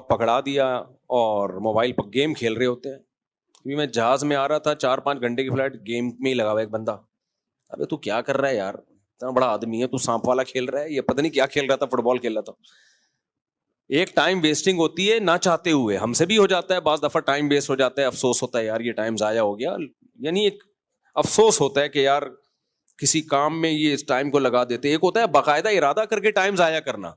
پکڑا دیا اور موبائل پر گیم کھیل رہے ہوتے ہیں. ابھی میں جہاز میں آ رہا تھا, 4-5 گھنٹے کی فلائٹ, گیم میں ہی لگا ہوا ایک بندہ. ابے تو کیا کر رہا ہے یار, اتنا بڑا آدمی ہے, تو سانپ والا کھیل رہا ہے, یہ پتہ نہیں کیا کھیل رہا تھا, فٹ بال کھیل رہا تھا. ایک ٹائم ویسٹنگ ہوتی ہے نہ چاہتے ہوئے, ہم سے بھی ہو جاتا ہے بعض دفعہ, ٹائم ویسٹ ہو جاتا ہے, افسوس ہوتا ہے یار یہ ٹائم ضائع ہو گیا. یعنی ایک افسوس ہوتا ہے کہ یار کسی کام میں یہ اس ٹائم کو لگا دیتے. ایک ہوتا ہے باقاعدہ ارادہ کر کے ٹائم ضائع کرنا.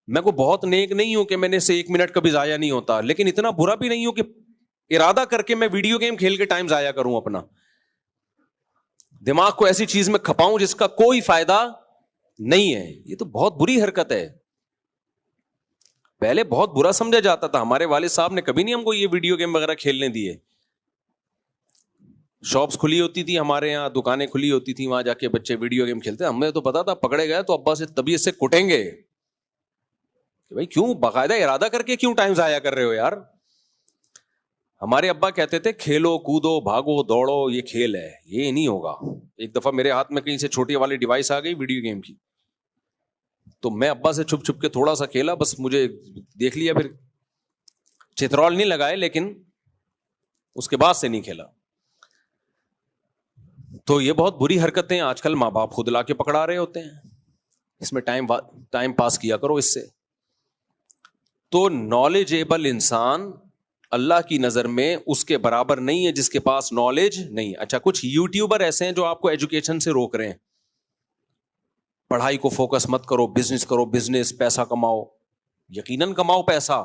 میں کو بہت نیک نہیں ہوں کہ میں نے سے 1 منٹ کبھی ضائع نہیں ہوتا, لیکن اتنا برا بھی نہیں ہوں کہ ارادہ کر کے میں ویڈیو گیم کھیل کے ٹائم ضائع کروں, اپنا دماغ کو ایسی چیز میں کھپاؤں جس کا کوئی فائدہ نہیں ہے. یہ تو بہت بری حرکت ہے. پہلے بہت برا سمجھا جاتا تھا, ہمارے والد صاحب نے کبھی نہیں ہم کو یہ ویڈیو گیم وغیرہ کھیلنے دیے. شاپس کھلی ہوتی تھی ہمارے یہاں, دکانیں کھلی ہوتی تھی, وہاں جا کے بچے ویڈیو گیم کھیلتے. ہمیں تو پتا تھا پکڑے گئے تو ابا سے طبیعت سے کٹیں گے کہ بھائی کیوں باقاعدہ ارادہ کر کے کیوں ٹائم ضائع کر رہے ہو یار. ہمارے ابا کہتے تھے کھیلو کودو بھاگو دوڑو, یہ کھیل ہے, یہ نہیں ہوگا. ایک دفعہ میرے ہاتھ میں کہیں سے چھوٹی والی ڈیوائس آ گئی ویڈیو گیم کی, تو میں ابا سے چھپ چھپ کے تھوڑا سا کھیلا, بس مجھے دیکھ لیا, پھر چترول نہیں لگائے, لیکن اس کے بعد سے نہیں کھیلا. تو یہ بہت بری حرکتیں آج کل ماں باپ خود لا کے پکڑا رہے ہوتے ہیں. اس میں ٹائم پاس کیا کرو اس سے. تو نالجیبل انسان اللہ کی نظر میں اس کے برابر نہیں ہے جس کے پاس نالج نہیں. اچھا, کچھ یوٹیوبر ایسے ہیں جو آپ کو ایجوکیشن سے روک رہے ہیں, پڑھائی کو فوکس مت کرو, بزنس کرو, بزنس پیسہ کماؤ. یقیناً کماؤ پیسہ,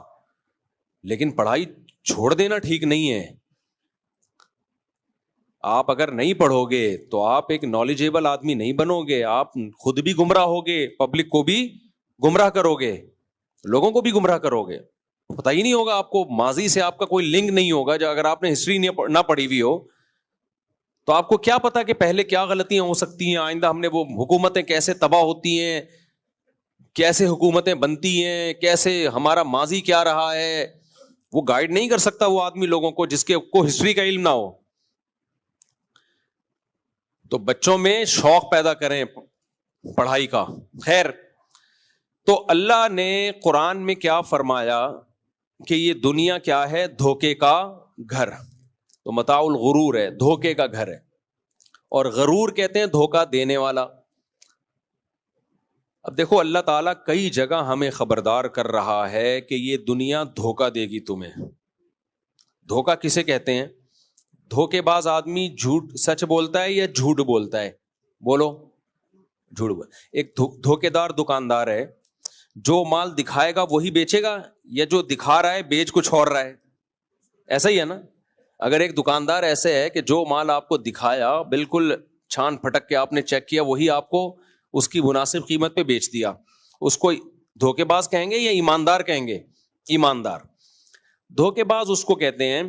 لیکن پڑھائی چھوڑ دینا ٹھیک نہیں ہے. آپ اگر نہیں پڑھو گے تو آپ ایک نالجیبل آدمی نہیں بنو گے, آپ خود بھی گمراہ ہوگے, پبلک کو بھی گمراہ کرو گے, لوگوں کو بھی گمراہ کرو گے. پتہ ہی نہیں ہوگا آپ کو, ماضی سے آپ کا کوئی لنک نہیں ہوگا. جو اگر آپ نے ہسٹری نہ پڑھی ہوئی ہو تو آپ کو کیا پتا کہ پہلے کیا غلطیاں ہو سکتی ہیں, آئندہ ہم نے وہ حکومتیں کیسے تباہ ہوتی ہیں, کیسے حکومتیں بنتی ہیں, کیسے ہمارا ماضی کیا رہا ہے. وہ گائیڈ نہیں کر سکتا وہ آدمی لوگوں کو جس کے کو ہسٹری کا علم نہ ہو. تو بچوں میں شوق پیدا کریں پڑھائی کا. خیر, تو اللہ نے قرآن میں کیا فرمایا کہ یہ دنیا کیا ہے, دھوکے کا گھر. تو متاع الغرور ہے, دھوکے کا گھر ہے. اور غرور کہتے ہیں دھوکا دینے والا. اب دیکھو اللہ تعالیٰ کئی جگہ ہمیں خبردار کر رہا ہے کہ یہ دنیا دھوکا دے گی تمہیں. دھوکا کسے کہتے ہیں؟ دھوکے باز آدمی جھوٹ سچ بولتا ہے یا جھوٹ بولتا ہے؟ بولو, جھوٹ بول. ایک دھوکے دار دکاندار ہے, جو مال دکھائے گا وہی بیچے گا, یا جو دکھا رہا ہے بیچ کچھ اور رہا ہے؟ ایسا ہی ہے نا. اگر ایک دکاندار ایسے ہے کہ جو مال آپ کو دکھایا بالکل چھان پھٹک کے آپ نے چیک کیا, وہی آپ کو اس کی مناسب قیمت پہ بیچ دیا, اس کو دھوکے باز کہیں گے یا ایماندار کہیں گے؟ ایماندار. دھوکے باز اس کو کہتے ہیں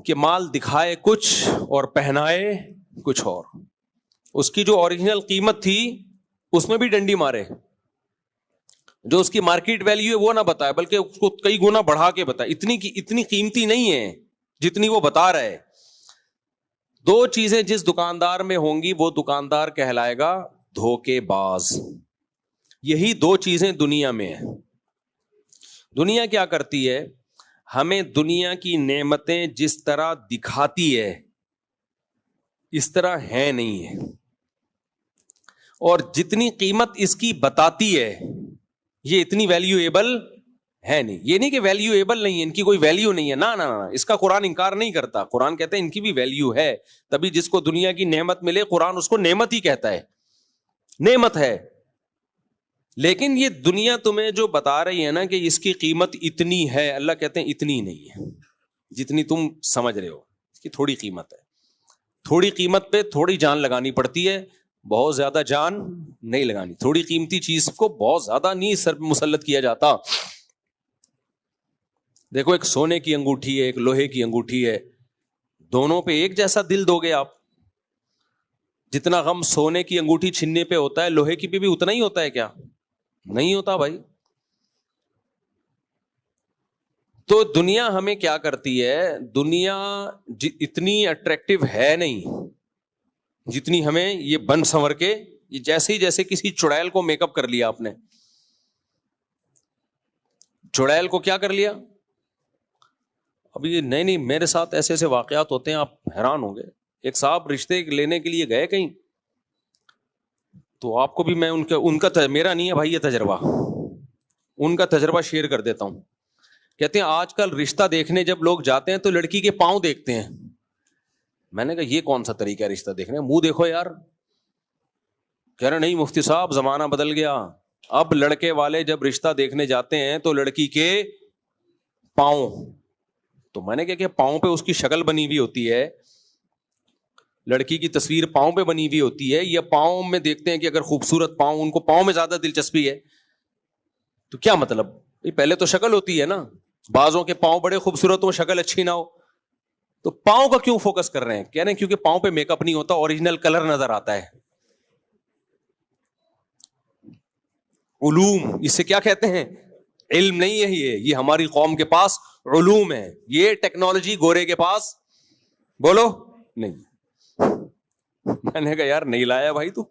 کہ مال دکھائے کچھ اور پہنائے کچھ اور. اس کی جو اوریجنل قیمت تھی اس میں بھی ڈنڈی مارے, جو اس کی مارکیٹ ویلیو ہے وہ نہ بتائے, بلکہ اس کو کئی گنا بڑھا کے بتائے. اتنی قیمتی نہیں ہے جتنی وہ بتا رہا ہے. دو چیزیں جس دکاندار میں ہوں گی وہ دکاندار کہلائے گا دھوکے باز. یہی دو چیزیں دنیا میں ہیں. دنیا کیا کرتی ہے, ہمیں دنیا کی نعمتیں جس طرح دکھاتی ہے اس طرح ہے نہیں ہے, اور جتنی قیمت اس کی بتاتی ہے یہ اتنی ویلیویبل ہے نہیں. یہ نہیں کہ ویلیویبل نہیں ہے, ان کی کوئی ویلیو نہیں ہے, نہ اس کا قرآن انکار نہیں کرتا. قرآن کہتے ہیں ان کی بھی ویلیو ہے, تبھی جس کو دنیا کی نعمت ملے قرآن اس کو نعمت ہی کہتا ہے, نعمت ہے. لیکن یہ دنیا تمہیں جو بتا رہی ہے نا کہ اس کی قیمت اتنی ہے, اللہ کہتے ہیں اتنی نہیں ہے جتنی تم سمجھ رہے ہو. اس کی تھوڑی قیمت ہے, تھوڑی قیمت پہ تھوڑی جان لگانی پڑتی ہے, بہت زیادہ جان نہیں لگانی. تھوڑی قیمتی چیز کو بہت زیادہ نہیں سر مسلط کیا جاتا. دیکھو ایک سونے کی انگوٹھی ہے, ایک لوہے کی انگوٹھی ہے, دونوں پہ ایک جیسا دل دو گے آپ. جتنا غم سونے کی انگوٹھی چھننے پہ ہوتا ہے لوہے کی پہ بھی اتنا ہی ہوتا ہے کیا؟ نہیں ہوتا بھائی. تو دنیا ہمیں کیا کرتی ہے, دنیا اتنی اٹریکٹیو ہے نہیں جتنی ہمیں یہ بن سنور کے, جیسے کسی چڑیل کو میک اپ کر لیا آپ نے, چڑیل کو کیا کر لیا. اب یہ نہیں میرے ساتھ ایسے ایسے واقعات ہوتے ہیں, آپ حیران ہوں گے. ایک صاحب رشتے لینے کے لیے گئے کہیں, تو آپ کو بھی میں ان کا میرا نہیں ہے بھائی یہ تجربہ, ان کا تجربہ شیئر کر دیتا ہوں. کہتے ہیں آج کل رشتہ دیکھنے جب لوگ جاتے ہیں تو لڑکی کے پاؤں دیکھتے ہیں. میں نے کہا یہ کون سا طریقہ ہے رشتہ دیکھنے, منہ دیکھو یار. کہہ رہے نہیں مفتی صاحب زمانہ بدل گیا, اب لڑکے والے جب رشتہ دیکھنے جاتے ہیں تو لڑکی کے پاؤں. تو میں نے کہا کہ پاؤں پہ اس کی شکل بنی ہوئی ہوتی ہے, لڑکی کی تصویر پاؤں پہ بنی ہوئی ہوتی ہے, یا پاؤں میں دیکھتے ہیں کہ اگر خوبصورت پاؤں, ان کو پاؤں میں زیادہ دلچسپی ہے. تو کیا مطلب, پہلے تو شکل ہوتی ہے نا, بعضوں کے پاؤں بڑے خوبصورت ہو شکل اچھی نہ ہو, تو پاؤں کا کیوں فوکس کر رہے ہیں؟ کہہ رہے ہیں کیونکہ پاؤں پہ میک اپ نہیں ہوتا, اوریجنل کلر نظر آتا ہے. علوم اسے کیا کہتے ہیں, علم نہیں ہے یہ ہماری قوم کے پاس علوم ہے, یہ ٹیکنالوجی گورے کے پاس بولو نہیں. میں نے کہا یار نہیں لایا بھائی تو.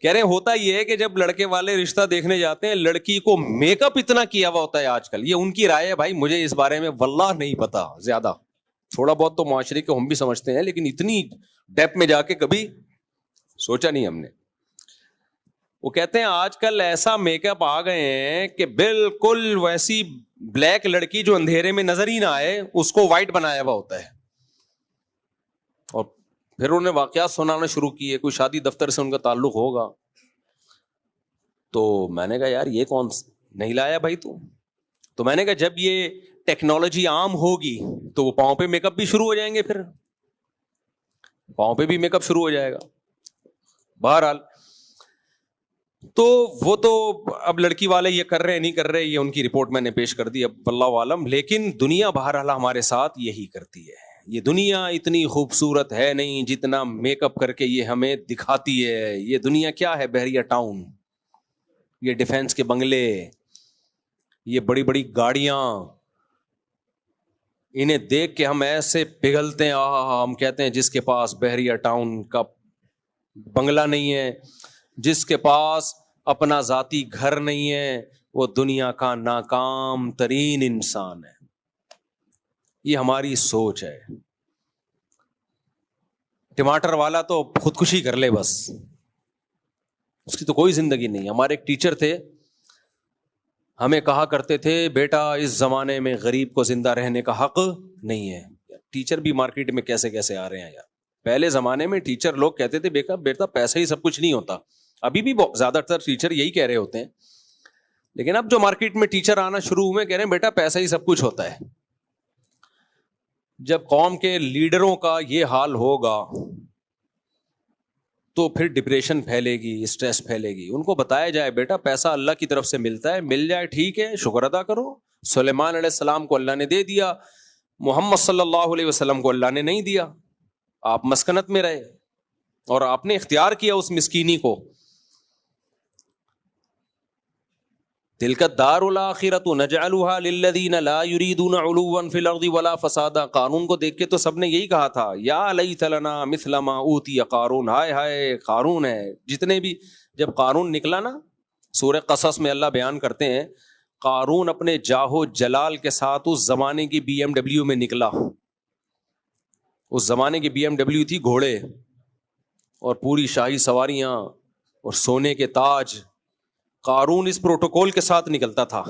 کہہ رہے ہیں ہوتا یہ ہے کہ جب لڑکے والے رشتہ دیکھنے جاتے ہیں لڑکی کو میک اپ اتنا کیا ہوا ہوتا ہے آج کل, یہ ان کی رائے ہے بھائی, مجھے اس بارے میں واللہ نہیں پتا زیادہ, تھوڑا بہت تو معاشرے کو ہم بھی سمجھتے ہیں, لیکن اتنی ڈیپ میں جا کے کبھی سوچا نہیں ہم نے. وہ کہتے ہیں آج کل ایسا میک اپ آ گئے ہیں کہ بالکل ویسی بلیک لڑکی جو اندھیرے میں نظر ہی نہ آئے اس کو وائٹ بنایا ہوا ہوتا ہے. اور پھر انہوں نے واقعات سنانا شروع کیے, کوئی شادی دفتر سے ان کا تعلق ہوگا. تو میں نے کہا یار یہ کون نہیں لایا بھائی تو میں نے کہا جب یہ ٹیکنالوجی عام ہوگی تو وہ پاؤں پہ میک اپ بھی شروع ہو جائیں گے, پھر پاؤں پہ بھی میک اپ شروع ہو جائے گا. بہرحال تو وہ تو اب لڑکی والے یہ کر رہے ہیں نہیں کر رہے, یہ ان کی رپورٹ میں نے پیش کر دی, اب واللہ عالم. لیکن دنیا بہرحال ہمارے ساتھ یہی کرتی ہے. یہ دنیا اتنی خوبصورت ہے نہیں جتنا میک اپ کر کے یہ ہمیں دکھاتی ہے. یہ دنیا کیا ہے, بحریہ ٹاؤن, یہ ڈیفینس کے بنگلے, یہ بڑی بڑی گاڑیاں, انہیں دیکھ کے ہم ایسے پگھلتے ہیں, ہم کہتے ہیں جس کے پاس بحریہ ٹاؤن کا بنگلہ نہیں ہے, جس کے پاس اپنا ذاتی گھر نہیں ہے, وہ دنیا کا ناکام ترین انسان ہے. یہ ہماری سوچ ہے. ٹماٹر والا تو خودکشی کر لے بس, اس کی تو کوئی زندگی نہیں. ہمارے ایک ٹیچر تھے, ہمیں کہا کرتے تھے بیٹا اس زمانے میں غریب کو زندہ رہنے کا حق نہیں ہے. ٹیچر بھی مارکیٹ میں کیسے کیسے آ رہے ہیں یار. پہلے زمانے میں ٹیچر لوگ کہتے تھے بیٹا پیسہ ہی سب کچھ نہیں ہوتا. ابھی بھی زیادہ تر ٹیچر یہی کہہ رہے ہوتے ہیں, لیکن اب جو مارکیٹ میں ٹیچر آنا شروع ہوئے کہہ رہے ہیں بیٹا پیسہ ہی سب کچھ ہوتا ہے. جب قوم کے لیڈروں کا یہ حال ہوگا تو پھر ڈپریشن پھیلے گی, اسٹریس پھیلے گی. ان کو بتایا جائے بیٹا پیسہ اللہ کی طرف سے ملتا ہے, مل جائے ٹھیک ہے, شکر ادا کرو. سلیمان علیہ السلام کو اللہ نے دے دیا, محمد صلی اللہ علیہ وسلم کو اللہ نے نہیں دیا. آپ مسکنت میں رہے اور آپ نے اختیار کیا اس مسکینی کو. تلک الدار الآخرۃ نجعلها للذین لا یریدون علوا فی الارض ولا فسادا. قارون کو دیکھ کے تو سب نے یہی کہا تھا یا لیت لنا مثل ما اوتی قارون. ہائے ہائے قارون ہے. جتنے بھی جب قارون نکلا نا, سورہ قصص میں اللہ بیان کرتے ہیں قارون اپنے جاہو جلال کے ساتھ اس زمانے کی بی ایم ڈبلیو میں نکلا. اس زمانے کی بی ایم ڈبلیو تھی گھوڑے اور پوری شاہی سواریاں اور سونے کے تاج. قارون اس پروٹوکول کے ساتھ نکلتا تھا.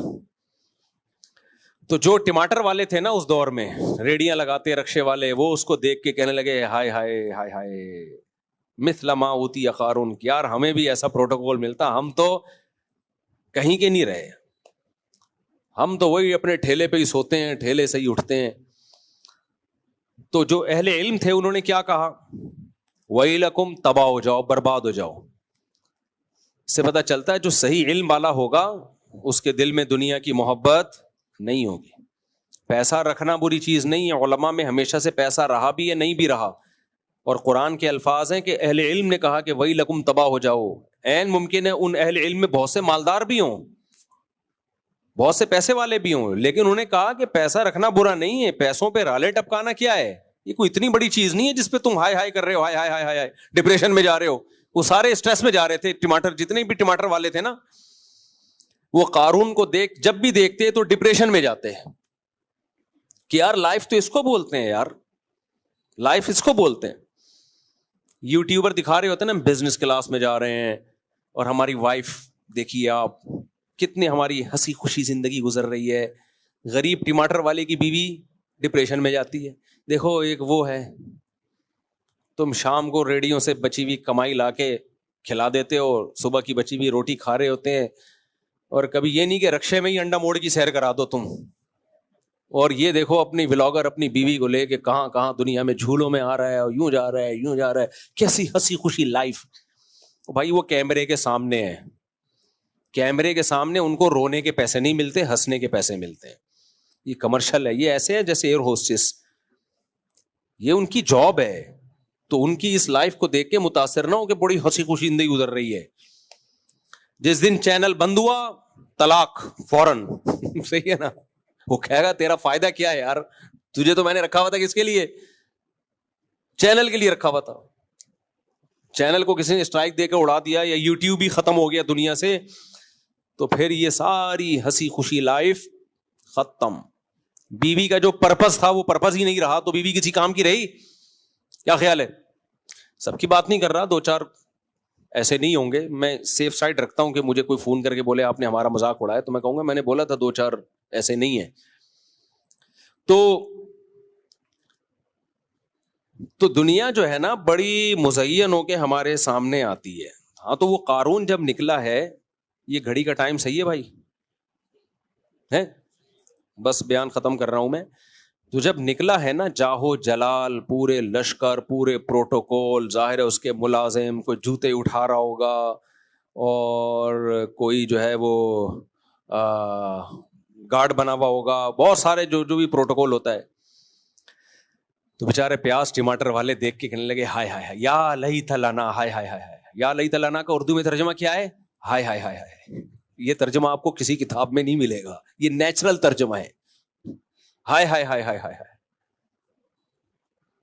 تو جو ٹماٹر والے تھے نا اس دور میں, ریڑیاں لگاتے رکشے والے, وہ اس کو دیکھ کے کہنے لگے ہائے ہائے ہائے ہائے مثل ما اوتی قارون. یار ہمیں بھی ایسا پروٹوکول ملتا, ہم تو کہیں کے نہیں رہے, ہم تو وہی اپنے ٹھیلے پہ ہی سوتے ہیں, ٹھیلے سے ہی اٹھتے ہیں. تو جو اہل علم تھے انہوں نے کیا کہا, ویلکم تباہ ہو جاؤ, برباد ہو جاؤ. اس سے پتہ چلتا ہے جو صحیح علم والا ہوگا اس کے دل میں دنیا کی محبت نہیں ہوگی. پیسہ رکھنا بری چیز نہیں ہے, علماء میں ہمیشہ سے پیسہ رہا بھی ہے, نہیں بھی رہا. اور قرآن کے الفاظ ہیں کہ اہل علم نے کہا کہ ویلکم تباہ ہو جاؤ. عین ممکن ہے ان اہل علم میں بہت سے مالدار بھی ہوں, بہت سے پیسے والے بھی ہوں, لیکن انہوں نے کہا کہ پیسہ رکھنا برا نہیں ہے. پیسوں پہ رالے ٹپکانا کیا ہے, یہ کوئی اتنی بڑی چیز نہیں ہے جس پہ تم ہائے ہائے کر رہے ہو, ہائے ہائے ہائے ہائے ڈپریشن میں جا رہے ہو. وہ سارے اسٹریس میں جا رہے تھے, ٹماٹر جتنے بھی ٹماٹر والے تھے نا. وہ قارون کو جب بھی دیکھتے تو ڈپریشن میں جاتے ہیں کہ یار لائف تو اس کو بولتے ہیں، یار لائف اس کو بولتے ہیں. یوٹیوبر دکھا رہے ہوتے ہیں نا بزنس کلاس میں جا رہے ہیں، اور ہماری وائف دیکھیے آپ کتنی ہماری ہنسی خوشی زندگی گزر رہی ہے. غریب ٹماٹر والے کی بیوی ڈپریشن میں جاتی ہے. دیکھو ایک وہ ہے، تم شام کو ریڑیوں سے بچی ہوئی کمائی لا کے کھلا دیتے ہو، صبح کی بچی ہوئی روٹی کھا رہے ہوتے ہیں، اور کبھی یہ نہیں کہ رکشے میں ہی انڈا موڑ کی سیر کرا دو تم. اور یہ دیکھو اپنی ولاگر اپنی بیوی کو لے کے کہاں کہاں دنیا میں جھولوں میں آ رہا ہے، اور یوں جا رہا ہے یوں جا رہا ہے. کیسی ہنسی خوشی لائف. بھائی وہ کیمرے کے سامنے ہے، کیمرے کے سامنے ان کو رونے کے پیسے نہیں ملتے، ہنسنے کے پیسے ملتے ہیں. یہ کمرشل ہے. یہ ایسے ہے جیسے ایئر ہوسٹس، یہ ان کی جاب ہے. تو ان کی اس لائف کو دیکھ کے متاثر نہ ہو کہ بڑی ہنسی خوشی زندگی گزر رہی ہے. جس دن چینل بند ہوا طلاق فوراً. صحیح ہے نا. وہ کہے گا تیرا فائدہ کیا ہے یار، تجھے تو میں نے رکھا ہوا تھا کس کے لیے؟ چینل کے لیے رکھا ہوا تھا. چینل کو کسی نے اسٹرائک دے کے اڑا دیا، یا یوٹیوب ہی ختم ہو گیا دنیا سے، تو پھر یہ ساری ہنسی خوشی لائف ختم. بیوی کا جو پرپس تھا وہ پرپس ہی نہیں رہا، تو بیوی کسی کام کی رہی؟ کیا خیال ہے؟ سب کی بات نہیں کر رہا، دو چار ایسے نہیں ہوں گے. میں سیف سائڈ رکھتا ہوں کہ مجھے کوئی فون کر کے بولے آپ نے ہمارا مذاق اڑایا، تو میں کہوں گا میں نے بولا تھا دو چار ایسے نہیں ہیں. تو دنیا جو ہے نا بڑی مزین ہو کے ہمارے سامنے آتی ہے. ہاں تو وہ قارون جب نکلا ہے، یہ گھڑی کا ٹائم صحیح ہے بھائی ہے، بس بیان ختم کر رہا ہوں میں. تو جب نکلا ہے نا جاہو جلال، پورے لشکر، پورے پروٹوکول، ظاہر ہے اس کے ملازم کوئی جوتے اٹھا رہا ہوگا، اور کوئی جو ہے وہ گارڈ بنا ہوا ہوگا، بہت سارے جو بھی پروٹوکول ہوتا ہے. تو بےچارے پیاز ٹماٹر والے دیکھ کے کہنے لگے ہائے ہائے ہائے یا لیت لنا، ہائے ہائے ہائے ہائے. یا لیت لنا کا اردو میں ترجمہ کیا ہے؟ ہائے ہائے ہائے ہائے. یہ ترجمہ آپ کو کسی کتاب میں نہیں ملے گا، یہ نیچرل ترجمہ ہے. ہائے ہائے ہائے ہائے ہائے ہائے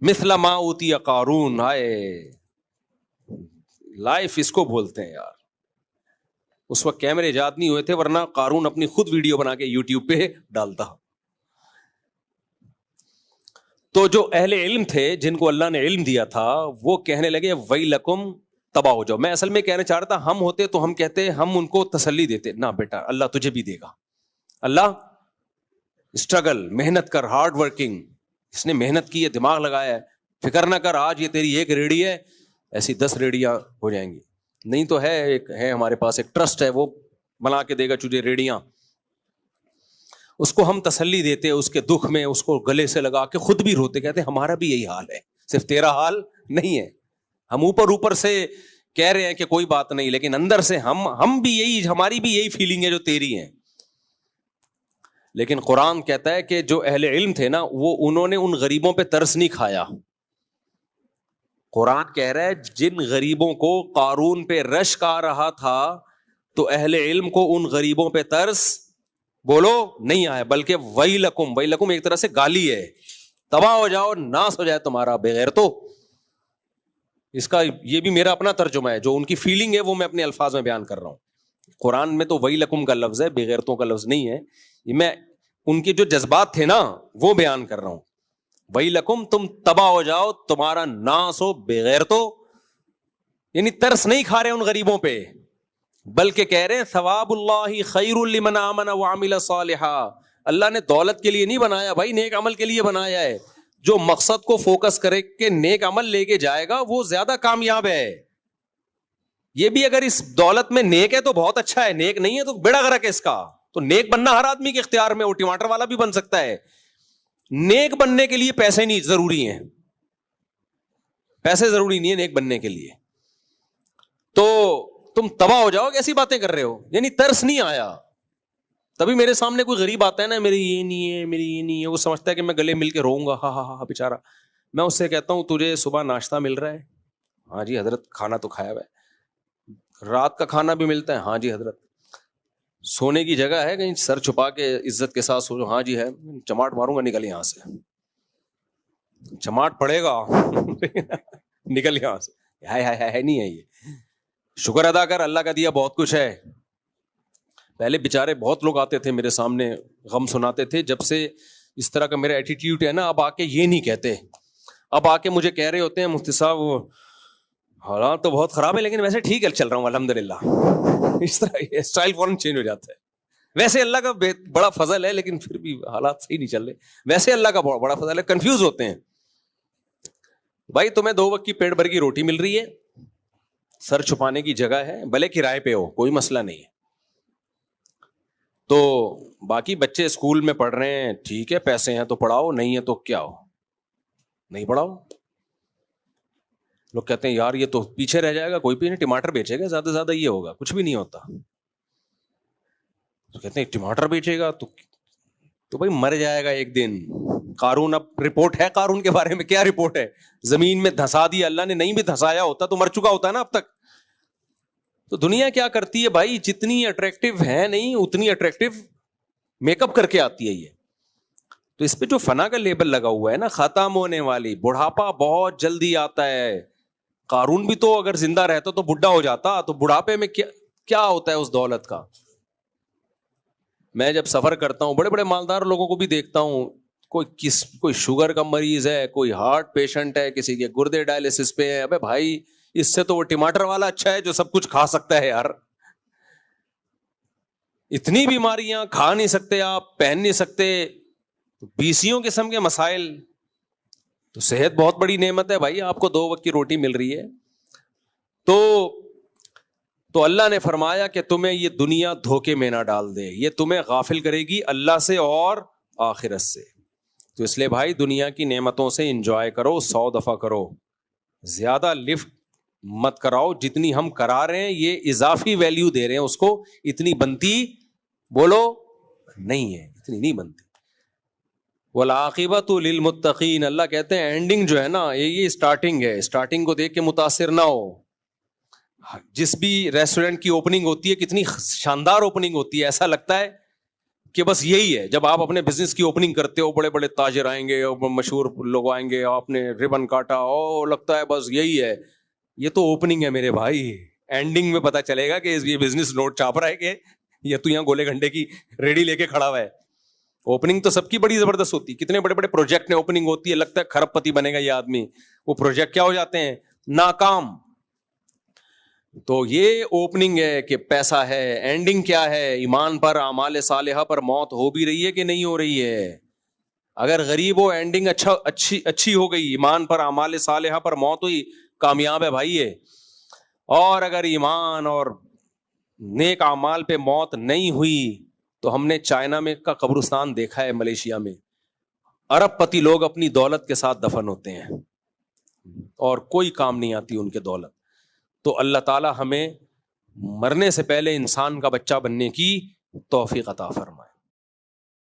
مثل ما اوتی قارون. ہائے لائف اس کو بولتے ہیں یار. اس وقت کیمرے ایجاد نہیں ہوئے تھے، ورنہ قارون اپنی خود ویڈیو بنا کے یوٹیوب پہ ڈالتا. تو جو اہل علم تھے جن کو اللہ نے علم دیا تھا، وہ کہنے لگے ویلکم، تباہ ہو جاؤ. میں اصل میں کہنا چاہ رہا تھا ہم ہوتے تو ہم کہتے، ہم ان کو تسلی دیتے، نہ بیٹا اللہ تجھے بھی دے گا. اللہ اسٹرگل، محنت کر، ہارڈ ورکنگ، اس نے محنت کی ہے، دماغ لگایا ہے، فکر نہ کر آج یہ تیری ایک ریڑھی ہے ایسی 10 ریڑیاں ہو جائیں گی. نہیں تو ہے ہمارے پاس ایک ٹرسٹ ہے، وہ بنا کے دے گا تجھے ریڑیاں. اس کو ہم تسلی دیتے، اس کے دکھ میں اس کو گلے سے لگا کے خود بھی روتے، کہتے ہمارا بھی یہی حال ہے، صرف تیرا حال نہیں ہے. ہم اوپر سے کہہ رہے ہیں کہ کوئی بات نہیں، لیکن اندر سے ہم بھی یہی، ہماری بھی یہی فیلنگ ہے جو تیری ہے. لیکن قرآن کہتا ہے کہ جو اہل علم تھے نا، وہ انہوں نے ان غریبوں پہ ترس نہیں کھایا. قرآن کہہ رہا ہے جن غریبوں کو قارون پہ رشک آ رہا تھا، تو اہل علم کو ان غریبوں پہ ترس بولو نہیں آیا، بلکہ ویلکم، ویلکم ایک طرح سے گالی ہے، تباہ ہو جاؤ، ناس ہو جائے تمہارا بغیرتو. اس کا یہ بھی میرا اپنا ترجمہ ہے، جو ان کی فیلنگ ہے وہ میں اپنے الفاظ میں بیان کر رہا ہوں. قرآن میں تو ویلکم کا لفظ ہے، بغیرتوں کا لفظ نہیں ہے. میں ان کے جو جذبات تھے نا وہ بیان کر رہا ہوں. ویلکم، تم تباہ ہو جاؤ، تمہارا ناس ہو بغیرتو. یعنی ترس نہیں کھا رہے ان غریبوں پہ، بلکہ کہہ رہے ہیں ثواب اللہ خیر لمن آمن وعمل صالحا. اللہ نے دولت کے لیے نہیں بنایا بھائی، نیک عمل کے لیے بنایا ہے. جو مقصد کو فوکس کرے کہ نیک عمل لے کے جائے گا وہ زیادہ کامیاب ہے. یہ بھی اگر اس دولت میں نیک ہے تو بہت اچھا ہے، نیک نہیں ہے تو بیڑا غرق ہے اس کا. تو نیک بننا ہر آدمی کے اختیار میں، وہ ٹماٹر والا بھی بن سکتا ہے. نیک بننے کے لیے پیسے نہیں ضروری ہیں، پیسے ضروری نہیں ہے نیک بننے کے لیے. تو تم تباہ ہو جاؤ، کیسی باتیں کر رہے ہو؟ یعنی ترس نہیں آیا. تبھی میرے سامنے کوئی غریب آتا ہے نا، میری یہ نہیں ہے، میری یہ نہیں ہے، وہ سمجھتا ہے کہ میں گلے مل کے روؤں گا، ہاں ہاں ہاں بیچارہ. میں اس سے کہتا ہوں تجھے صبح ناشتہ مل رہا ہے؟ ہاں جی حضرت. کھانا تو کھایا ہوا ہے. رات کا کھانا بھی ملتا ہے؟ ہاں جی حضرت. سونے کی جگہ ہے کہیں سر چھپا کے عزت کے ساتھ سو؟ ہاں جی ہے. چماٹ ماروں گا، نکل یہاں سے. چماٹ پڑے گا نکل یہاں سے. ہے نہیں ہے. یہ شکر ادا کر، اللہ کا دیا بہت کچھ ہے. پہلے بیچارے بہت لوگ آتے تھے میرے سامنے غم سناتے تھے, جب سے اس طرح کا میرا ایٹیٹیوڈ ہے نا, اب آ کے یہ نہیں کہتے, اب آ کے مجھے کہہ رہے ہوتے ہیں مفتی صاحب حالات تو بہت خراب ہے لیکن ویسے ٹھیک ہے چل رہا ہوں الحمدللہ. اس طرح اسٹائل فوراً چینج ہو جاتا ہے. ویسے اللہ کا بڑا فضل ہے لیکن پھر بھی حالات صحیح نہیں چل رہے. ویسے اللہ کا بڑا فضل ہے, کنفیوز ہوتے ہیں. بھائی تمہیں 2 وقت کی پیٹ بھر کی روٹی مل رہی ہے, سر چھپانے کی جگہ ہے, بھلے کرائے پہ ہو کوئی مسئلہ نہیں ہے. تو باقی بچے اسکول میں پڑھ رہے ہیں, ٹھیک ہے پیسے ہیں تو پڑھاؤ, نہیں ہے تو کیا ہو, نہیں پڑھاؤ. لوگ کہتے ہیں یار یہ تو پیچھے رہ جائے گا, کوئی بھی نہیں, ٹماٹر بیچے گا زیادہ سے زیادہ, یہ ہوگا, کچھ بھی نہیں ہوتا. تو کہتے ہیں ٹماٹر بیچے گا تو بھائی مر جائے گا ایک دن. قارون, اب رپورٹ ہے قارون کے بارے میں, کیا رپورٹ ہے؟ زمین میں دھسا دیا اللہ نے, نہیں بھی دھسایا ہوتا تو مر چکا ہوتا ہے نا اب تک. تو دنیا کیا کرتی ہے بھائی, جتنی اٹریکٹیو ہے نہیں اتنی اٹریکٹیو میک اپ کر کے آتی ہے یہ. تو اس پہ جو فنا کا لیبل لگا ہوا ہے نا, ختم ہونے والی, بڑھاپا بہت جلدی آتا ہے. قارون بھی تو اگر زندہ رہتا تو بڈھا ہو جاتا, تو بڑھاپے میں کیا ہوتا ہے اس دولت کا. میں جب سفر کرتا ہوں بڑے بڑے مالدار لوگوں کو بھی دیکھتا ہوں, کوئی شوگر کا مریض ہے, کوئی ہارٹ پیشنٹ ہے, کسی کے گردے ڈائلسس پہ ہے. ابے بھائی اس سے تو وہ ٹماٹر والا اچھا ہے جو سب کچھ کھا سکتا ہے یار. اتنی بیماریاں, کھا نہیں سکتے آپ, پہن نہیں سکتے, 20 قسم کے مسائل. تو صحت بہت بڑی نعمت ہے بھائی, آپ کو 2 وقت کی روٹی مل رہی ہے. تو اللہ نے فرمایا کہ تمہیں یہ دنیا دھوکے میں نہ ڈال دے, یہ تمہیں غافل کرے گی اللہ سے اور آخرت سے. تو اس لیے بھائی دنیا کی نعمتوں سے انجوائے کرو, 100 دفعہ کرو, زیادہ لفٹ مت کراؤ. جتنی ہم کرا رہے ہیں یہ اضافی ویلیو دے رہے ہیں اس کو, اتنی بنتی بولو نہیں ہے, اتنی نہیں بنتی. والعاقبۃ للمتقین, اللہ کہتے ہیں اینڈنگ جو ہے نا یہ اسٹارٹنگ ہے, اسٹارٹنگ کو دیکھ کے متاثر نہ ہو. جس بھی ریسٹورینٹ کی اوپننگ ہوتی ہے کتنی شاندار اوپننگ ہوتی ہے, ایسا لگتا ہے کہ بس یہی ہے. جب آپ اپنے بزنس کی اوپننگ کرتے ہو, بڑے بڑے تاجر آئیں گے, مشہور لوگ آئیں گے, آپ نے ربن کاٹا, او لگتا ہے بس یہی ہے. یہ تو اوپننگ ہے میرے بھائی, اینڈنگ میں پتا چلے گا کہ یہ بزنس نوٹ چاپ رہا ہے کہ یہ تو یہاں گولے گھنٹے کی ریڈی لے کے کھڑا ہوا ہے. اوپننگ تو سب کی بڑی زبردست ہوتی ہے. کتنے بڑے بڑے پروجیکٹ میں اوپننگ ہوتی ہے, لگتا ہے کھرب پتی بنے گا یہ آدمی, وہ پروجیکٹ کیا ہو جاتے ہیں, ناکام. تو یہ اوپننگ ہے کہ پیسہ ہے. اینڈنگ کیا ہے, ایمان پر اعمال صالحہ پر موت ہو بھی رہی ہے کہ نہیں ہو رہی ہے. اگر غریب ہو, اینڈنگ اچھی ہو گئی, ایمان پر اعمال صالحہ پر موت ہوئی, کامیاب ہے بھائی یہ. اور اگر ایمان اور نیک اعمال پہ موت نہیں ہوئی تو ہم نے چائنا میں کا قبرستان دیکھا ہے, ملیشیا میں ارب پتی لوگ اپنی دولت کے ساتھ دفن ہوتے ہیں اور کوئی کام نہیں آتی ان کے دولت. تو اللہ تعالی ہمیں مرنے سے پہلے انسان کا بچہ بننے کی توفیق عطا فرمائے.